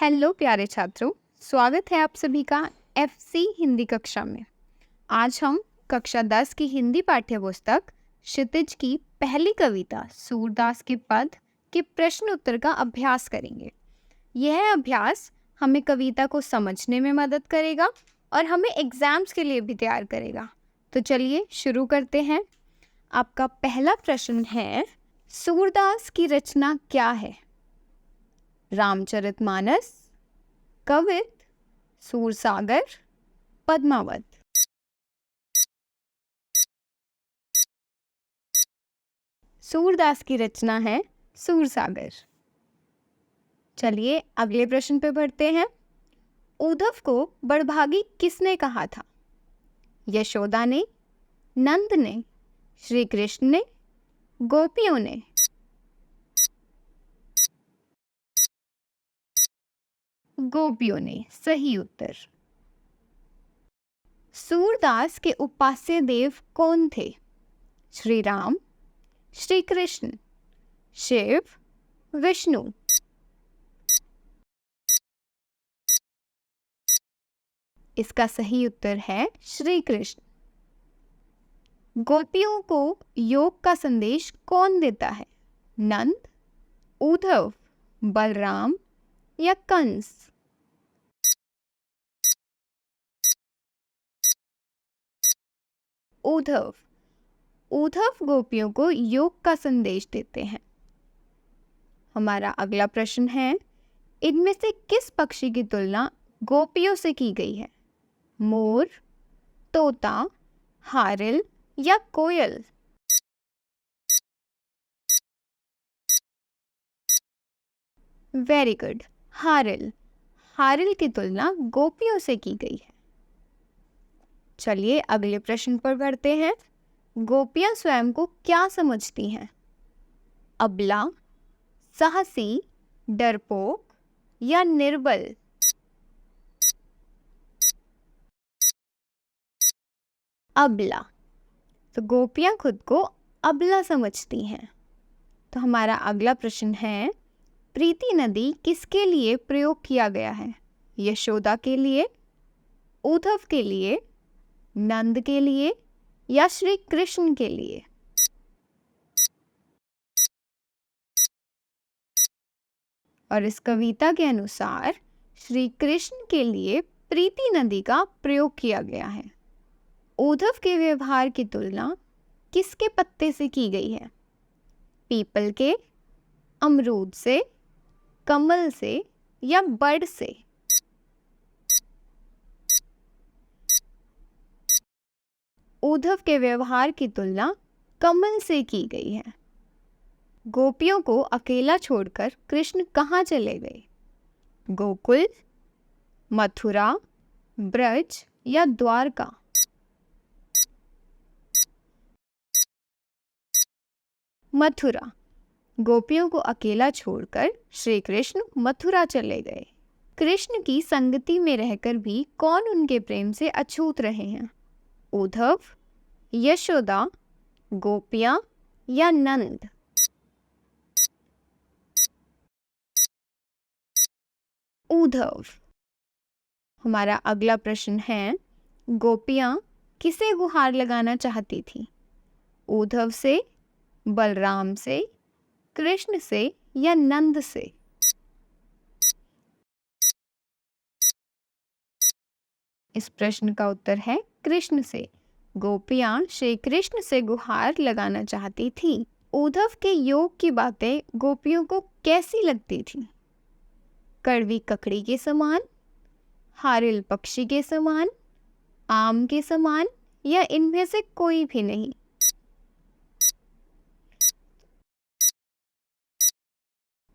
Hello प्यारे छात्रों, स्वागत है आप सभी का एफसी हिंदी कक्षा में। आज हम कक्षा 10 की हिंदी पाठ्य पुस्तक क्षितिज की पहली कविता सूरदास के पद के प्रश्न उत्तर का अभ्यास करेंगे। यह अभ्यास हमें कविता को समझने में मदद करेगा और हमें एग्जाम्स के लिए भी तैयार करेगा। तो चलिए शुरू करते हैं। आपका पहला प्रश्न है, सूरदास की रचना क्या है? रामचरितमानस, कवित, सूरसागर, पद्मावत। सूरदास की रचना है सूरसागर। चलिए अगले प्रश्न पे बढ़ते हैं। उद्धव को बड़भागी किसने कहा था? यशोदा ने, नंद ने, श्री कृष्ण ने, गोपियों ने। गोपियों ने सही उत्तर। सूरदास के उपास्य देव कौन थे? श्री राम, श्री कृष्ण, शिव, विष्णु। इसका सही उत्तर है श्री कृष्ण। गोपियों को योग का संदेश कौन देता है? नंद, उद्धव, बलराम या कंस? उद्धव। उद्धव गोपियों को योग का संदेश देते हैं। हमारा अगला प्रश्न है, इनमें से किस पक्षी की तुलना गोपियों से की गई है? मोर, तोता, हारिल या कोयल? Very good, हारिल। हारिल की तुलना गोपियों से की गई है। चलिए अगले प्रश्न पर बढ़ते हैं। गोपियां स्वयं को क्या समझती हैं? अबला, साहसी, डरपोक या निर्बल? अबला। तो गोपियां खुद को अबला समझती हैं। तो हमारा अगला प्रश्न है, प्रीति नदी किसके लिए प्रयोग किया गया है? यशोदा के लिए, उद्धव के लिए, नंद के लिए या श्री कृष्ण के लिए? और इस कविता के अनुसार श्री कृष्ण के लिए प्रीति नदी का प्रयोग किया गया है। उद्धव के व्यवहार की तुलना किसके पत्ते से की गई है? पीपल के, अमरूद से, कमल से या बड़ से? उद्धव के व्यवहार की तुलना कमल से की गई है। गोपियों को अकेला छोड़कर कृष्ण कहाँ चले गए? गोकुल, मथुरा, ब्रज या द्वारका? मथुरा। गोपियों को अकेला छोड़कर श्री कृष्ण मथुरा चले गए। कृष्ण की संगति में रहकर भी कौन उनके प्रेम से अछूत रहे हैं? उद्धव, यशोदा, गोपियां या नंद? उद्धव। हमारा अगला प्रश्न है, गोपियां किसे गुहार लगाना चाहती थी? उद्धव से, बलराम से, कृष्ण से या नंद से? इस प्रश्न का उत्तर है कृष्ण से। गोपियां श्री कृष्ण से गुहार लगाना चाहती थी। उद्धव के योग की बातें गोपियों को कैसी लगती थी? कड़वी ककड़ी के समान, हारिल पक्षी के समान, आम के समान या इनमें से कोई भी नहीं?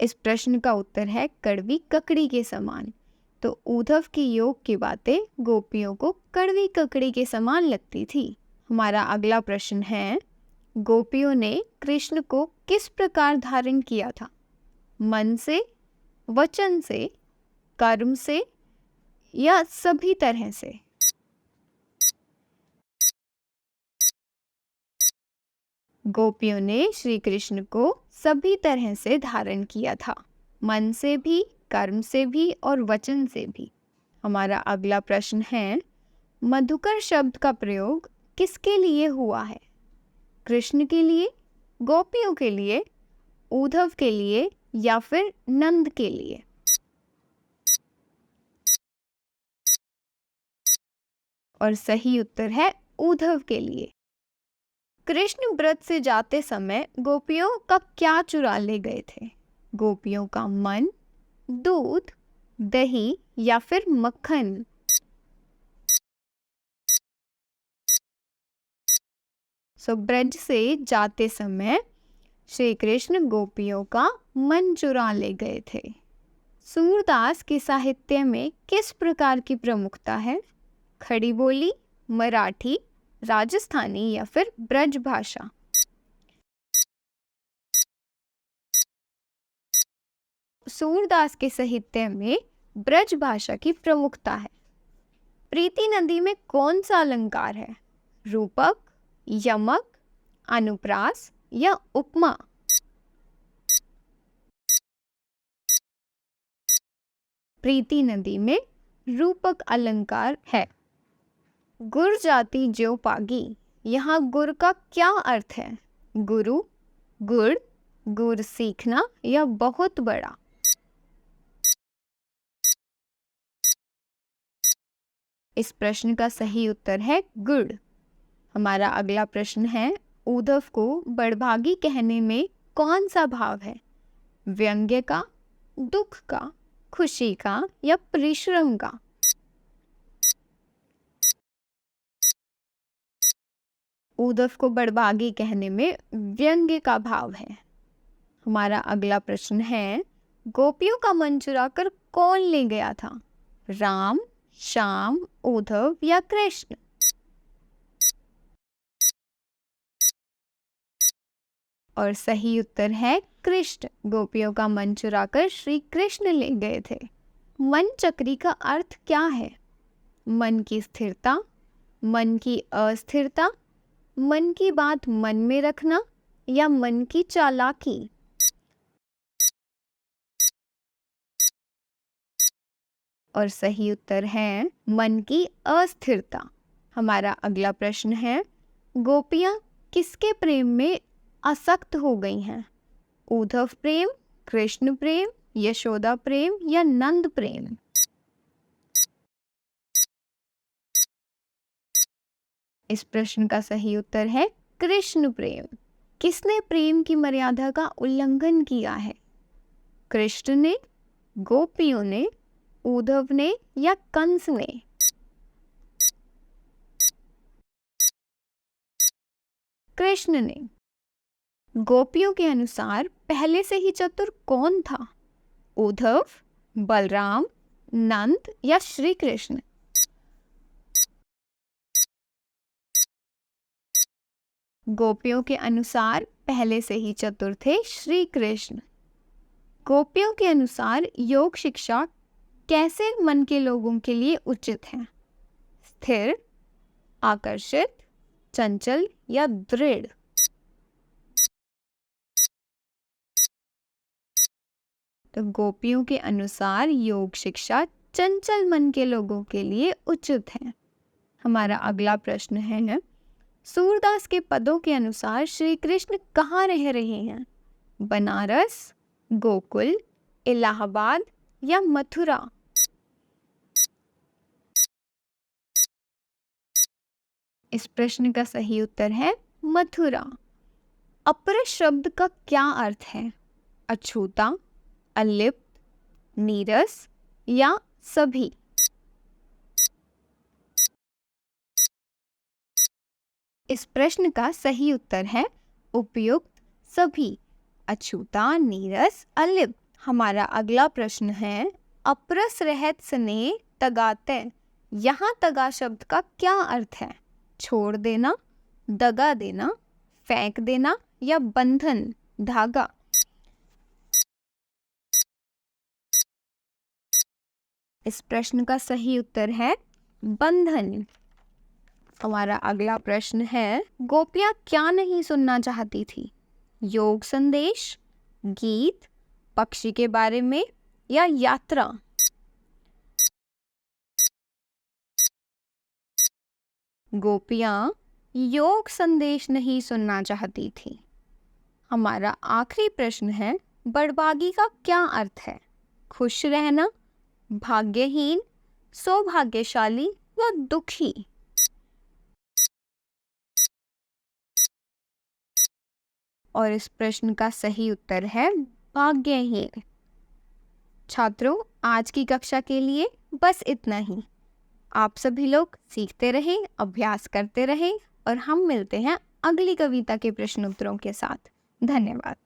इस प्रश्न का उत्तर है कड़वी ककड़ी के समान। तो उद्धव की योग की बातें गोपियों को कड़वी ककड़ी के समान लगती थी। हमारा अगला प्रश्न है, गोपियों ने कृष्ण को किस प्रकार धारण किया था? मन से, वचन से, कर्म से या सभी तरह से? गोपियों ने श्री कृष्ण को सभी तरह से धारण किया था। मन से भी, कर्म से भी और वचन से भी। हमारा अगला प्रश्न है, मधुकर शब्द का प्रयोग किसके लिए हुआ है? कृष्ण के लिए, गोपियों के लिए, उद्धव के लिए या फिर नंद के लिए? और सही उत्तर है उद्धव के लिए। कृष्ण व्रत से जाते समय गोपियों का क्या चुरा ले गए थे? गोपियों का मन, दूध, दही या फिर मक्खन? ब्रज से जाते समय श्री कृष्ण गोपियों का मन चुरा ले गए थे। सूरदास के साहित्य में किस प्रकार की प्रमुखता है? खड़ी बोली, मराठी, राजस्थानी या फिर ब्रज भाषा? सूरदास के साहित्य में ब्रज भाषा की प्रमुखता है। प्रीति नदी में कौन सा अलंकार है? रूपक, यमक, अनुप्रास या उपमा? प्रीति नदी में रूपक अलंकार है। गुर जाति ज्यों पागी, यहाँ गुर का क्या अर्थ है? गुरु, गुड़, गुर सीखना या बहुत बड़ा? इस प्रश्न का सही उत्तर है गुड़। हमारा अगला प्रश्न है, उद्धव को बड़भागी कहने में कौन सा भाव है? व्यंग्य का, दुख का, खुशी का या परिश्रम का? उद्धव को बड़भागी कहने में व्यंग्य का भाव है। हमारा अगला प्रश्न है, गोपियों का मन चुराकर कौन ले गया था? राम, श्याम, उद्धव या कृष्ण? और सही उत्तर है कृष्ण। गोपियों का मन चुराकर श्री कृष्ण ले गए थे। मन चक्री का अर्थ क्या है? मन की स्थिरता, मन की अस्थिरता, मन की बात मन में रखना या मन की चालाकी? और सही उत्तर है मन की अस्थिरता। हमारा अगला प्रश्न है, गोपियां किसके प्रेम में आसक्त हो गई हैं? उद्धव प्रेम, कृष्ण प्रेम, यशोदा प्रेम या नंद प्रेम? इस प्रश्न का सही उत्तर है कृष्ण प्रेम। किसने प्रेम की मर्यादा का उल्लंघन किया है? कृष्ण ने, गोपियों ने, उद्धव ने या कंस ने? कृष्ण ने। गोपियों के अनुसार पहले से ही चतुर कौन था? उद्धव, बलराम, नंद या श्री कृष्ण? गोपियों के अनुसार पहले से ही चतुर थे श्री कृष्ण। गोपियों के अनुसार योग शिक्षा कैसे मन के लोगों के लिए उचित है? स्थिर, आकर्षित, चंचल या दृढ़? तो गोपियों के अनुसार योग शिक्षा चंचल मन के लोगों के लिए उचित है। हमारा अगला प्रश्न है, सूरदास के पदों के अनुसार श्री कृष्ण कहाँ रह रहे हैं? बनारस, गोकुल, इलाहाबाद या मथुरा? इस प्रश्न का सही उत्तर है मथुरा। अपरस शब्द का क्या अर्थ है? अछूता, अलिप्त, नीरस या सभी? इस प्रश्न का सही उत्तर है उपयुक्त सभी, अछूता, नीरस, अलिप्त। हमारा अगला प्रश्न है, अपरस रहत स्नेह तगाते, यहाँ तगा शब्द का क्या अर्थ है? छोड़ देना, दगा देना, फेंक देना या बंधन, धागा? इस प्रश्न का सही उत्तर है बंधन। हमारा अगला प्रश्न है, गोपियां क्या नहीं सुनना चाहती थी? योग संदेश, गीत, पक्षी के बारे में, या यात्रा? गोपियां योग संदेश नहीं सुनना चाहती थी। हमारा आखिरी प्रश्न है, बड़भागी का क्या अर्थ है? खुश रहना, भाग्यहीन, सौभाग्यशाली या दुखी? और इस प्रश्न का सही उत्तर है भाग्यहीन। छात्रों, आज की कक्षा के लिए बस इतना ही। आप सभी लोग सीखते रहें, अभ्यास करते रहें और हम मिलते हैं अगली कविता के प्रश्न उत्तरों के साथ। धन्यवाद।